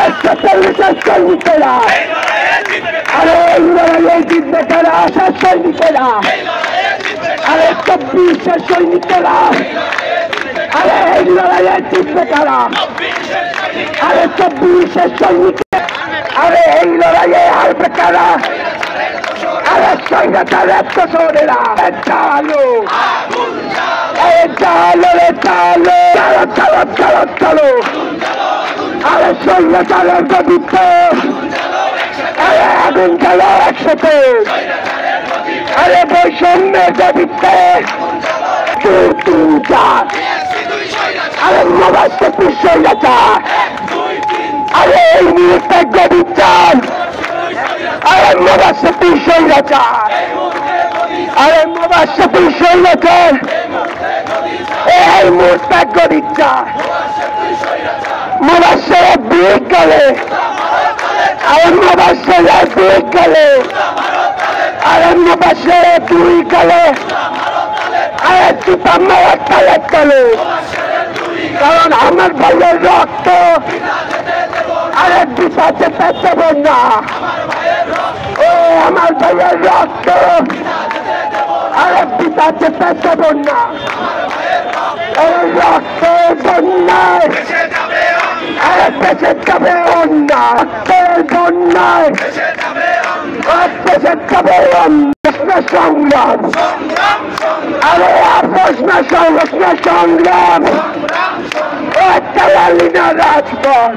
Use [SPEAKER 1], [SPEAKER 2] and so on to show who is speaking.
[SPEAKER 1] শেষ সৈনিকেরা আরে এই লড়াইয়ে জিতবে কারা শেষ সৈনিকেরা আরে 24 সৈনিকেরা আরে এই লড়াইয়ে জিতবে কারা আরে 24 সৈনিকেরা আরে এই লড়াইয়ে হারবে কারা আরে সৈন্যতার শহরেরা চালো চালো রে চালো চলো চলো চলো আরে সৈন্যতার গদিত আরে আগুন জ্বালো একসাথে আরে বৈষম্যের গদিতে আরে মোবাইল সৈন্যতা আরে এই মুহূর্তে গদিচান আরে মোবাইল সৈন্যতা আরে মোবাইল সৈন্যতা এই মুহূর্তে গদিচা মোবাইল বিকালে আরে মোবাইল বিকালে আরে মোবাইল দুই কালে আরে জুতা মারা কালে কালে কারণ আমার ভাইয়ের রক্ত আরে জুতা যেতে দেব না ও আমার ভাইয়ের রক্ত আরে জুতা যেতে দেব না এই রক্তের বন্যায় আরে দেশে যাবে অন্যায় রক্তের বন্যায় দেশে যাবে অন্যায় সংগ্রাম আরে প্রশ্ন সংগ্রাম ও চালালি না রাজপথ